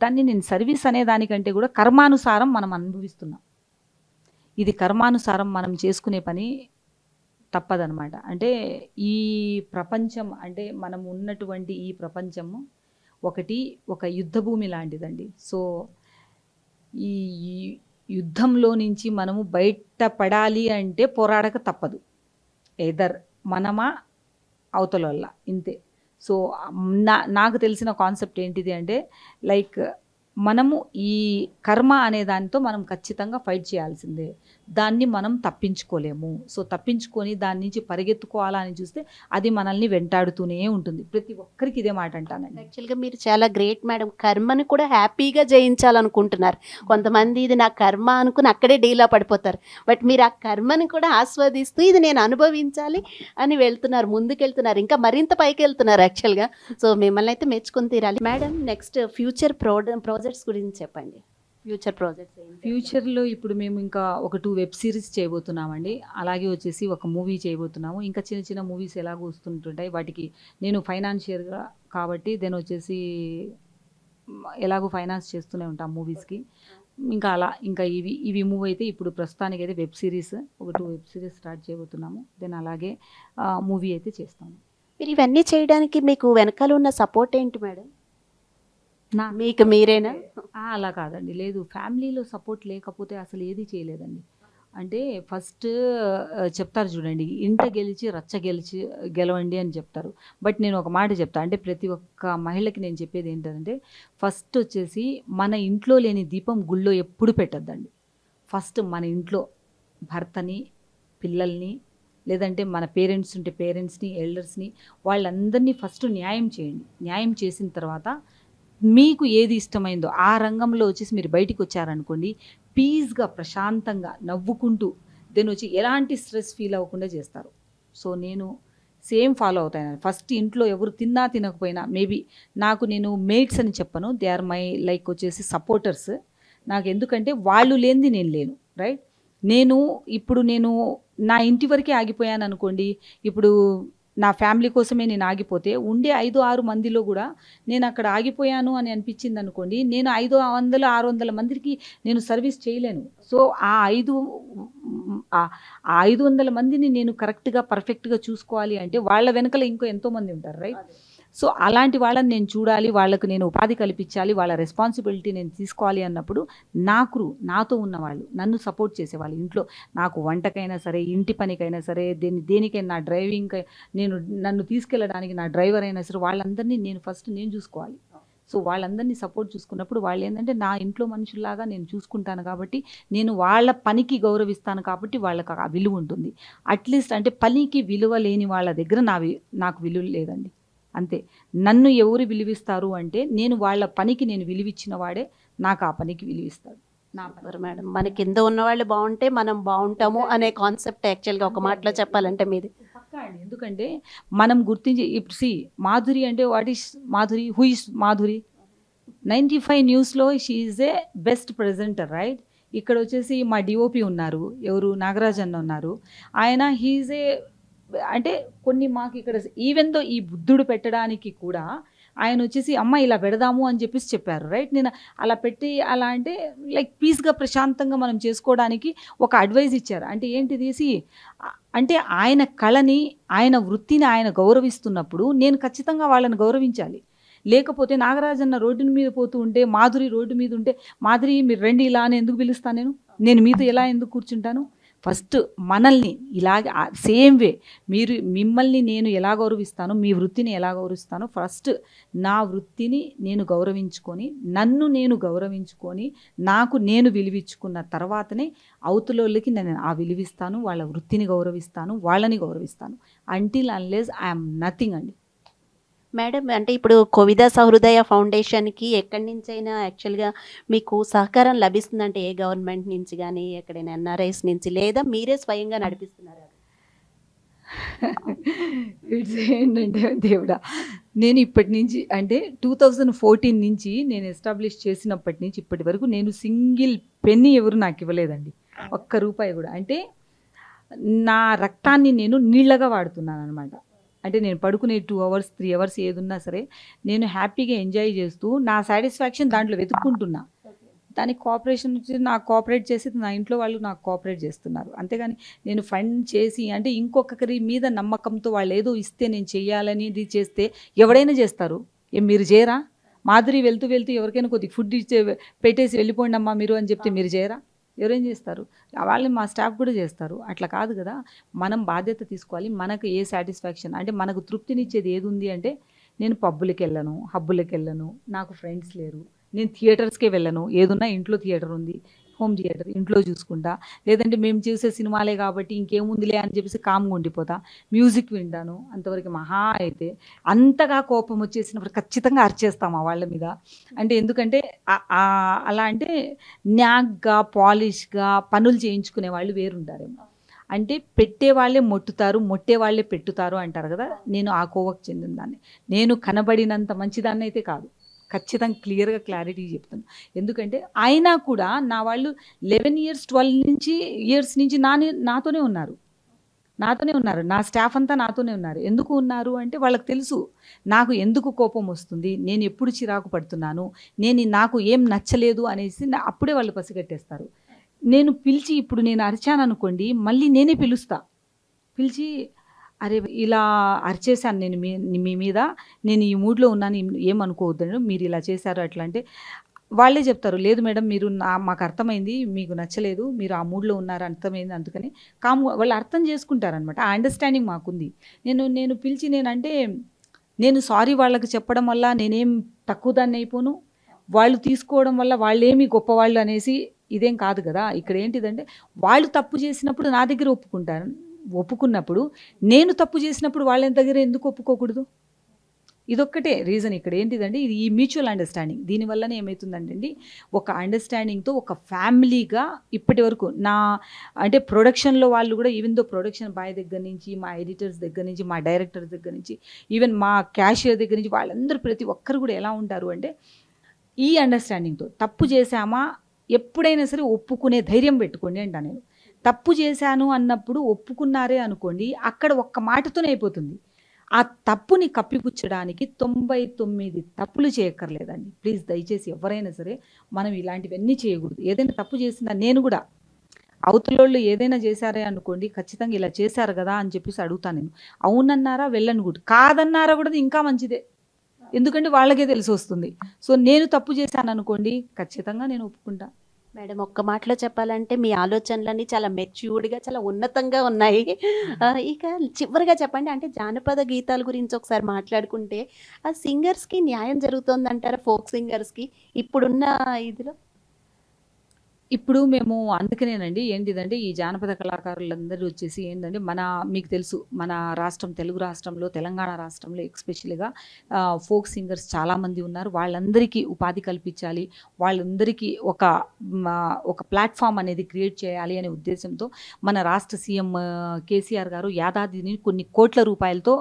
Speaker 2: దాన్ని నేను సర్వీస్ అనే దానికంటే కూడా కర్మానుసారం మనం అనుభవిస్తున్నాం. ఇది కర్మానుసారం మనం చేసుకునే పని తప్పదనమాట. అంటే ఈ ప్రపంచం అంటే మనం ఉన్నటువంటి ఈ ప్రపంచము ఒక యుద్ధ భూమి లాంటిదండి. సో ఈ యుద్ధంలో నుంచి మనము బయటపడాలి అంటే పోరాడక తప్పదు. ఎదర్ మనమా అవతల వల్ల ఇంతే. సో నాకు తెలిసిన కాన్సెప్ట్ ఏంటిది అంటే లైక్ మనము ఈ కర్మ అనే దానితో మనం ఖచ్చితంగా ఫైట్ చేయాల్సిందే. దాన్ని మనం తప్పించుకోలేము. సో తప్పించుకొని దాని నుంచి పరిగెత్తుకోవాలా అని చూస్తే అది మనల్ని వెంటాడుతూనే ఉంటుంది. ప్రతి ఒక్కరికి ఇదే మాట అంటానండి.
Speaker 1: యాక్చువల్గా మీరు చాలా గ్రేట్ మేడం. కర్మని కూడా హ్యాపీగా జయించాలనుకుంటున్నారు. కొంతమంది ఇది నా కర్మ అనుకుని అక్కడే డీలా పడిపోతారు. బట్ మీరు ఆ కర్మని కూడా ఆస్వాదిస్తూ ఇది నేను అనుభవించాలి అని వెళ్తున్నారు, ముందుకెళ్తున్నారు, ఇంకా మరింత పైకి వెళ్తున్నారు యాక్చువల్గా. సో మిమ్మల్ని అయితే మెచ్చుకుని తీరాలి. మేడం నెక్స్ట్ ఫ్యూచర్ ప్రాజెక్ట్స్ గురించి చెప్పండి. ఫ్యూచర్ ప్రాజెక్ట్స్
Speaker 2: ఫ్యూచర్లో ఇప్పుడు మేము ఇంకా ఒక 2 వెబ్ సిరీస్ చేయబోతున్నామండి. అలాగే వచ్చేసి ఒక మూవీ చేయబోతున్నాము. ఇంకా చిన్న చిన్న మూవీస్ ఎలాగో వస్తుంటుంటాయి. వాటికి నేను ఫైనాన్షియల్గా కాబట్టి దెన్ వచ్చేసి ఎలాగో ఫైనాన్స్ చేస్తూనే ఉంటాం మూవీస్కి. ఇంకా అలా ఇంకా ఇవి మూవ్ అయితే ఇప్పుడు ప్రస్తుతానికి అయితే వెబ్ సిరీస్ ఒక 2 వెబ్ సిరీస్ స్టార్ట్ చేయబోతున్నాము. దెన్ అలాగే మూవీ అయితే చేస్తాము.
Speaker 1: మీరు ఇవన్నీ చేయడానికి మీకు వెనకాల ఉన్న సపోర్ట్ ఏంటి మేడం?
Speaker 2: నా
Speaker 1: మీకు మీరేనా?
Speaker 2: అలా కాదండి, లేదు, ఫ్యామిలీలో సపోర్ట్ లేకపోతే అసలు ఏది చేయలేదండి. అంటే ఫస్ట్ చెప్తారు చూడండి, ఇంట గెలిచి రచ్చ గెలవండి అని చెప్తారు. బట్ నేను ఒక మాట చెప్తా, అంటే ప్రతి ఒక్క మహిళకి నేను చెప్పేది ఏంటంటే ఫస్ట్ వచ్చేసి మన ఇంట్లో లేని దీపం గుళ్ళో ఎప్పుడు పెట్టద్దండి. ఫస్ట్ మన ఇంట్లో భర్తని, పిల్లల్ని, లేదంటే మన పేరెంట్స్ ఉంటే పేరెంట్స్ని, ఎల్డర్స్ని, వాళ్ళందరినీ ఫస్ట్ న్యాయం చేయండి. న్యాయం చేసిన తర్వాత మీకు ఏది ఇష్టమైందో ఆ రంగంలో వచ్చేసి మీరు బయటికి వచ్చారనుకోండి, పీస్గా ప్రశాంతంగా నవ్వుకుంటూ దెన్ వచ్చి ఎలాంటి స్ట్రెస్ ఫీల్ అవ్వకుండా చేస్తారు. సో నేను సేమ్ ఫాలో అవుతాను. ఫస్ట్ ఇంట్లో ఎవరు తిన్నా తినకపోయినా మేబీ నేను మేట్స్ అని చెప్పను, దే ఆర్ మై లైక్ వచ్చేసి సపోర్టర్స్. నాకు ఎందుకంటే వాళ్ళు లేనిది నేను లేను, రైట్? ఇప్పుడు నేను నా ఇంటి వరకే ఆగిపోయాను అనుకోండి, ఇప్పుడు నా ఫ్యామిలీ కోసమే నేను ఆగిపోతే ఉండే 5-6 మందిలో కూడా నేను అక్కడ ఆగిపోయాను అని అనిపించింది అనుకోండి, నేను 500-600 మందికి నేను సర్వీస్ చేయలేను. సో ఆ 500 మందిని నేను కరెక్ట్గా పర్ఫెక్ట్గా చూసుకోవాలి అంటే వాళ్ళ వెనకల ఇంకో ఎంతోమంది ఉంటారు, రైట్? సో అలాంటి వాళ్ళని నేను చూడాలి, వాళ్ళకు నేను ఉపాధి కల్పించాలి, వాళ్ళ రెస్పాన్సిబిలిటీ నేను తీసుకోవాలి అన్నప్పుడు నాతో ఉన్నవాళ్ళు, నన్ను సపోర్ట్ చేసేవాళ్ళు ఇంట్లో, నాకు వంటకైనా సరే, ఇంటి పనికైనా సరే, దేనికైనా, నా డ్రైవింగ్, నన్ను తీసుకెళ్ళడానికి నా డ్రైవర్ అయినా సరే, వాళ్ళందరినీ నేను చూసుకోవాలి. సో వాళ్ళందరినీ సపోర్ట్ చూసుకున్నప్పుడు వాళ్ళు ఏంటంటే నా ఇంట్లో మనుషుల్లాగా నేను చూసుకుంటాను కాబట్టి నేను వాళ్ళ పనికి గౌరవిస్తాను కాబట్టి వాళ్ళకి ఆ విలువ ఉంటుంది. అట్లీస్ట్ అంటే పనికి విలువ లేని వాళ్ళ దగ్గర నాకు విలువ లేదండి, అంతే. నన్ను ఎవరు విలువిస్తారు అంటే నేను వాళ్ళ పనికి నేను విలువిచ్చిన వాడే నాకు ఆ పనికి విలువిస్తాడు.
Speaker 1: మేడం, మన కింద ఉన్న వాళ్ళు బాగుంటే మనం బాగుంటాము అనే కాన్సెప్ట్ యాక్చువల్గా ఒక మాటలో చెప్పాలంటే మీది.
Speaker 2: పక్కా అండి, ఎందుకంటే మనం గుర్తించి ఇప్పుడు మాధురి అంటే what is Madhuri, who is Madhuri? 95 న్యూస్లో she is a best presenter, right? ఇక్కడ వచ్చేసి మా డిఓపి ఉన్నారు, ఎవరు, నాగరాజ్ అన్న ఉన్నారు, ఆయన హీజ్ ఏ, అంటే కొన్ని మాకు ఇక్కడ ఈవెన్ దో ఈ బుద్ధుడు పెట్టడానికి కూడా ఆయన వచ్చేసి అమ్మ ఇలా పెడదాము అని చెప్పారు, రైట్? నేను అలా పెట్టి అలా అంటే లైక్ పీస్గా ప్రశాంతంగా మనం చేసుకోవడానికి ఒక అడ్వైజ్ ఇచ్చారు. అంటే ఏంటిది అంటే ఆయన కళని, ఆయన వృత్తిని ఆయన గౌరవిస్తున్నప్పుడు నేను ఖచ్చితంగా వాళ్ళని గౌరవించాలి. లేకపోతే నాగరాజన్న రోడ్డు మీద పోతూ ఉంటే, మాధురి రోడ్డు మీద ఉంటే, మాధురి మీరు రండి ఇలా అని ఎందుకు పిలుస్తాను? నేను మీతో ఎలా ఎందుకు కూర్చుంటాను? ఫస్ట్ మనల్ని ఇలాగే సేమ్ వే మిమ్మల్ని నేను ఎలా గౌరవిస్తాను, మీ వృత్తిని ఎలా గౌరవిస్తాను, ఫస్ట్ నా వృత్తిని నేను గౌరవించుకొని, నన్ను నేను గౌరవించుకొని, నాకు నేను విలువించుకున్న తర్వాతనే అవతలోళ్ళకి నేను ఆ విలువిస్తాను, వాళ్ళ వృత్తిని గౌరవిస్తాను, వాళ్ళని గౌరవిస్తాను. అంటిల్ అన్లెస్ ఐఎమ్ నథింగ్ అండి.
Speaker 1: మేడం, అంటే ఇప్పుడు కోవిద సహృదయ ఫౌండేషన్కి ఎక్కడి నుంచైనా యాక్చువల్గా మీకు సహకారం లభిస్తుందంటే, ఏ గవర్నమెంట్ నుంచి కానీ, ఎక్కడైనా ఎన్ఆర్ఐస్ నుంచి, లేదా మీరే స్వయంగా నడిపిస్తున్నారా?
Speaker 2: ఇట్స్ ఏంటంటే దేవుడా, నేను ఇప్పటి నుంచి అంటే 2014 నుంచి నేను ఎస్టాబ్లిష్ చేసినప్పటి నుంచి ఇప్పటి వరకు నేను సింగిల్ పెన్నీ ఎవరు నాకు ఇవ్వలేదండి, ఒక్క రూపాయి కూడా. అంటే నా రక్తాన్ని నేను నీళ్ళగా వాడుతున్నాను అనమాట. అంటే నేను పడుకునే 2 hours 3 hours ఏదున్నా సరే నేను హ్యాపీగా ఎంజాయ్ చేస్తూ నా సాటిస్ఫాక్షన్ దాంట్లో వెతుక్కుంటున్నా. దానికి కోఆపరేషన్ నాకు కోఆపరేట్ చేసి నా ఇంట్లో వాళ్ళు నాకు కోఆపరేట్ చేస్తున్నారు. అంతేగాని నేను ఫండ్ చేసి అంటే ఇంకొకరి మీద నమ్మకంతో వాళ్ళు ఏదో ఇస్తే నేను చెయ్యాలనేది చేస్తే ఎవడైనా చేస్తారు. మీరు చేయరా? మాధురి వెళ్తూ ఎవరికైనా కొద్దిగా ఫుడ్ పెట్టేసి వెళ్ళిపోండి అమ్మా మీరు అని చెప్తే మీరు చేయరా? ఎవరేం చేస్తారు? వాళ్ళని మా స్టాఫ్ కూడా చేస్తారు. అట్లా కాదు కదా, మనం బాధ్యత తీసుకోవాలి. మనకు ఏ సాటిస్ఫాక్షన్ అంటే మనకు తృప్తినిచ్చేది ఏది ఉంది అంటే, నేను పబ్బులకి వెళ్ళను, హబ్బులకి వెళ్ళను, నాకు ఫ్రెండ్స్ లేరు, నేను థియేటర్స్కే వెళ్ళను, ఏదున్నా ఇంట్లో థియేటర్ ఉంది, హోమ్ థియేటర్ ఇంట్లో చూసుకుంటా, లేదంటే మేము చూసే సినిమాలే కాబట్టి ఇంకేముందిలే అని చెప్పేసి కామ్గా ఉండిపోతా, మ్యూజిక్ వింటాను. అంతవరకు మహా అయితే అంతగా కోపం వచ్చేసినప్పుడు ఖచ్చితంగా అరిచేస్తాం ఆ వాళ్ళ మీద. అంటే ఎందుకంటే అలా అంటే న్యాగ్గా పాలిష్గా పనులు చేయించుకునే వాళ్ళు వేరుంటారేమో. అంటే పెట్టేవాళ్ళే మొట్టుతారు, మొట్టేవాళ్ళే పెట్టుతారు అంటారు కదా, నేను ఆ కోవకు చెందిన దాన్ని. నేను కనబడినంత మంచిదాన్ని అయితే కాదు, ఖచ్చితంగా క్లియర్గా క్లారిటీ చెప్తాను. ఎందుకంటే అయినా కూడా నా వాళ్ళు 11 ఇయర్స్ 12 ఇయర్స్ నుంచి నాతోనే ఉన్నారు. నా స్టాఫ్ అంతా నాతోనే ఉన్నారు. ఎందుకు ఉన్నారు అంటే వాళ్ళకి తెలుసు నాకు ఎందుకు కోపం వస్తుంది, నేను ఎప్పుడు చిరాకు పడుతున్నాను, నాకు ఏం నచ్చలేదు అనేసి అప్పుడే వాళ్ళు పసిగట్టేస్తారు. నేను పిలిచి ఇప్పుడు నేను అరిచాననుకోండి, మళ్ళీ నేనే పిలుస్తా. పిలిచి, "అరే! ఇలా అరిచేశాను నేను మీ మీద. నేను ఈ మూడ్‌లో ఉన్నాను. ఏమనుకోవద్దండి. మీరు ఇలా చేశారు" అట్లా అంటే వాళ్ళే చెప్తారు, "లేదు మేడం, మీరు మాకు అర్థమైంది. మీకు నచ్చలేదు. మీరు ఆ మూడ్‌లో ఉన్నారు అర్థమైంది. అందుకని" కామ్‌గా వాళ్ళు అర్థం చేసుకుంటారనమాట. ఆ అండర్‌స్టాండింగ్ మాకుంది. నేను పిలిచి నేను సారీ వాళ్ళకి చెప్పడం వల్ల నేనేం తక్కువ దాన్ని అయిపోను. వాళ్ళు తీసుకోవడం వల్ల వాళ్ళేమి గొప్పవాళ్ళు అనేసి ఇదేం కాదు కదా. ఇక్కడ ఏంటిదంటే వాళ్ళు తప్పు చేసినప్పుడు నా దగ్గర ఒప్పుకుంటారు. ఒప్పుకున్నప్పుడు నేను తప్పు చేసినప్పుడు వాళ్ళ దగ్గర ఎందుకు ఒప్పుకోకూడదు? ఇదొక్కటే రీజన్ ఇక్కడ ఏంటిదంటే ఇది ఈ మ్యూచువల్ అండర్‌స్టాండింగ్. దీనివల్లనే ఏమైతుందంటే అండి, ఒక అండర్‌స్టాండింగ్‌తో ఒక ఫ్యామిలీగా ఇప్పటి వరకు అంటే ప్రొడక్షన్‌లో వాళ్ళు కూడా ఈవెన్ దో ప్రొడక్షన్ బాయ్ దగ్గర నుంచి, మా ఎడిటర్స్ దగ్గర నుంచి, మా డైరెక్టర్స్ దగ్గర నుంచి, ఈవెన్ మా క్యాషియర్ దగ్గర నుంచి వాళ్ళందరూ ప్రతి ఒక్కరు కూడా ఎలా ఉంటారు అంటే ఈ అండర్‌స్టాండింగ్‌తో తప్పు చేశామా ఎప్పుడైనా సరే ఒప్పుకునే ధైర్యం పెట్టుకోండి అంటా నేను. తప్పు చేశాను అన్నప్పుడు ఒప్పుకున్నారే అనుకోండి, అక్కడ ఒక్క మాటతోనే అయిపోతుంది. ఆ తప్పుని కప్పిపుచ్చడానికి 99 తప్పులు చేయక్కర్లేదండి. ప్లీజ్ దయచేసి ఎవరైనా సరే మనం ఇలాంటివన్నీ చేయకూడదు. ఏదైనా తప్పు చేసినా నేను గూడా అవతలోళ్ళు ఏదైనా చేశారే అనుకోండి, ఖచ్చితంగా ఇలా చేశారు గదా అని చెప్పేసి అడుగుతా నేను. అవునన్నారా వెళ్ళను గుడ్. కాదన్నారా గూడా ఇంకా మంచిదే. ఎందుకంటే వాళ్ళకే తెలిసొస్తుంది. సో, నేను తప్పు చేశాననుకోండి, ఖచ్చితంగా నేను ఒప్పుకుంటా.
Speaker 1: మేడం, ఒక్క మాటలో చెప్పాలంటే మీ ఆలోచనలన్నీ చాలా మెచ్యూర్డ్‌గా, చాలా ఉన్నతంగా ఉన్నాయి. ఇక చివరగా చెప్పండి, అంటే జానపద గీతాల గురించి ఒకసారి మాట్లాడుకుంటే, ఆ సింగర్స్‌కి న్యాయం జరుగుతోందంటారా? ఫోక్ సింగర్స్‌కి ఇప్పుడున్న ఇదిలో?
Speaker 2: ఇప్పుడు మేము అందుకనేనండి ఏంటిదంటే, ఈ జానపద కళాకారులందరూ వచ్చేసి ఏందంటే, మీకు తెలుసు మన రాష్ట్రం తెలుగు రాష్ట్రంలో, తెలంగాణ రాష్ట్రంలో ఎస్పెషల్‌గా ఫోక్ సింగర్స్ చాలామంది ఉన్నారు. వాళ్ళందరికీ ఉపాధి కల్పించాలి. వాళ్ళందరికీ ఒక ప్లాట్‌ఫార్మ్ అనేది క్రియేట్ చేయాలి అనే ఉద్దేశ్యంతో మన రాష్ట్ర సీఎం కేసీఆర్ గారు యాదాద్రిని కొన్ని కోట్ల రూపాయలతో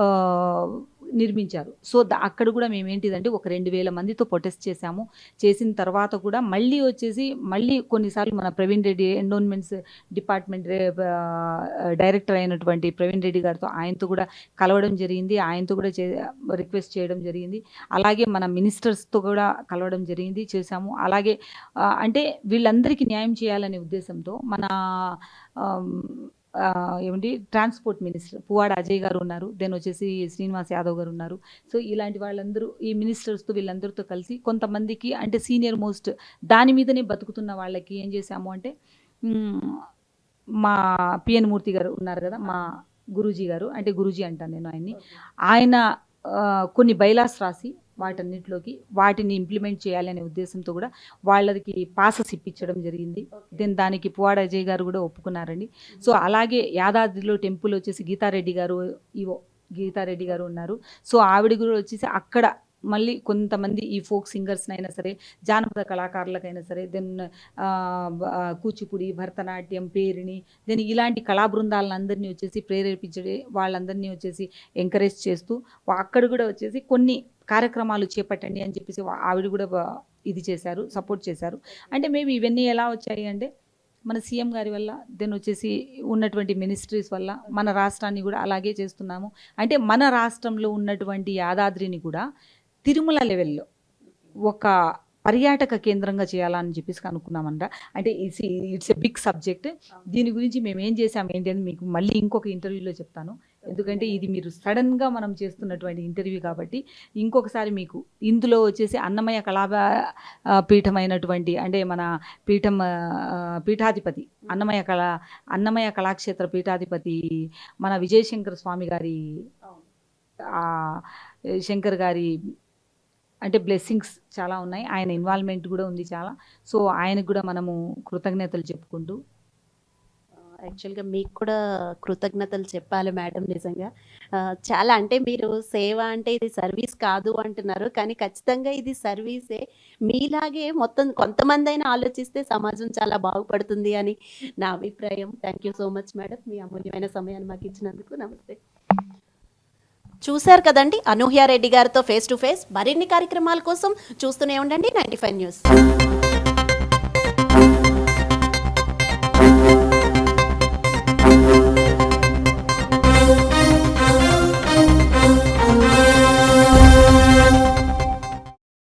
Speaker 2: ఆహ్, నిర్మించారు. సో, అక్కడ కూడా మేమేంటిదంటే ఒక 2000 మందితో ప్రొటెస్ట్ చేశాము. చేసిన తర్వాత కూడా మళ్ళీ కొన్నిసార్లు మన Praveen Reddy endowments department director అయినటువంటి ప్రవీణ్ రెడ్డి గారితో ఆయనతో కూడా కలవడం జరిగింది. ఆయనతో కూడా రిక్వెస్ట్ చేయడం జరిగింది. అలాగే మన మినిస్టర్స్‌తో కూడా కలవడం జరిగింది, చేశాము. అలాగే అంటే వీళ్ళందరికీ న్యాయం చేయాలనే ఉద్దేశంతో మన ఆహ్, ఏమండి ట్రాన్స్‌పోర్ట్ మినిస్టర్ పువ్వాడ అజయ్ గారు ఉన్నారు. దెన్ వచ్చేసి శ్రీనివాస్ యాదవ్ గారు ఉన్నారు. సో, ఇలాంటి వాళ్ళందరూ ఈ మినిస్టర్స్‌తో వీళ్ళందరితో కలిసి కొంతమందికి అంటే సీనియర్ మోస్ట్ దాని మీదనే బతుకుతున్న వాళ్ళకి ఏం చేశాము అంటే హ్మ్. మా పిఎన్ మూర్తి గారు ఉన్నారు గదా, మా గురూజీ గారు. అంటే గురూజీ అంటాను నేను ఆయన్ని. ఆయన కొన్ని బైలాస్ రాసి వాటిని ఇంప్లిమెంట్ చేయాలి అనే ఉద్దేశంతో గూడా వాళ్ళకి పాసెస్ ఇప్పించడం జరిగింది. దెన్ దానికి పువ్వాడ అజయ్ గారు గూడా ఒప్పుకున్నారండి. సో, అలాగే యాదాద్రిలో టెంపుల్ వచ్చేసి ఈవో గీతారెడ్డి గారు ఉన్నారు. సో, ఆవిడ గూడా వచ్చేసి అక్కడ మళ్ళీ కొంతమంది ఈ ఫోక్ సింగర్స్‌నైనా సరే, జానపద కళాకారులకైనా సరే, దెన్ కూచిపూడి, భరతనాట్యం, పేరిణి, దెన్ ఇలాంటి కళా బృందాలందరినీ వచ్చేసి ప్రేరేపించడి వాళ్ళందరినీ వచ్చేసి ఎంకరేజ్ చేస్తూ అక్కడ కూడా వచ్చేసి కొన్ని కార్యక్రమాలు చేపట్టండి అని చెప్పేసి ఆవిడ కూడా ఇది చేశారు, సపోర్ట్ చేశారు. అంటే మేబీ ఇవన్నీ ఎలా వచ్చాయి అంటే మన సీఎం గారి వల్ల, దెన్ వచ్చేసి ఉన్నటువంటి మినిస్ట్రీస్ వల్ల మన రాష్ట్రాన్ని కూడా అలాగే చేస్తున్నాము. అంటే మన రాష్ట్రంలో ఉన్నటువంటి యాదాద్రిని కూడా తిరుమల లెవెల్‌లో ఒక పర్యాటక కేంద్రంగా చేయాలని చెప్పేసి అనుకున్నామంట. అంటే ఇట్స్ ఎ బిగ్ సబ్జెక్ట్. దీని గురించి మేమేం చేసాం ఏంటి అని మీకు మళ్ళీ ఇంకొక ఇంటర్వ్యూలో చెప్తాను. ఎందుకంటే ఇది మీరు సడన్‌గా మనం చేస్తున్నటువంటి ఇంటర్వ్యూ కాబట్టి ఇంకొకసారి మీకు ఇందులో వచ్చేసి అన్నమయ్య పీఠమైనటువంటి అంటే మన పీఠాధిపతి అన్నమయ్య కళాక్షేత్ర పీఠాధిపతి మన విజయశంకర స్వామి గారి శంకర్ గారి అంటే బ్లెస్సింగ్స్ చాలా ఉన్నాయి. ఆయన ఇన్వాల్వ్‌మెంట్ కూడా ఉంది చాలా. సో, ఆయనకు కూడా మనము కృతజ్ఞతలు చెప్పుకుంటూ
Speaker 1: యాక్చువల్‌గా మీకు కూడా కృతజ్ఞతలు చెప్పాలి మేడం నిజంగా. చాలా అంటే మీరు సేవ అంటే ఇది సర్వీస్ కాదు అంటున్నారు. కానీ ఖచ్చితంగా ఇది సర్వీసే. మీలాగే మొత్తం కొంతమందైనా ఆలోచిస్తే సమాజం చాలా బాగుపడుతుంది అని నా అభిప్రాయం. Thank you so much madam. మీ అమూల్యమైన సమయాన్ని మాకు ఇచ్చినందుకు. నమస్తే. చూశారు కదండి అనూహ్య రెడ్డి గారితో ఫేస్ టు ఫేస్. మరిన్ని కార్యక్రమాల కోసం చూస్తూనే ఉండండి 95 న్యూస్.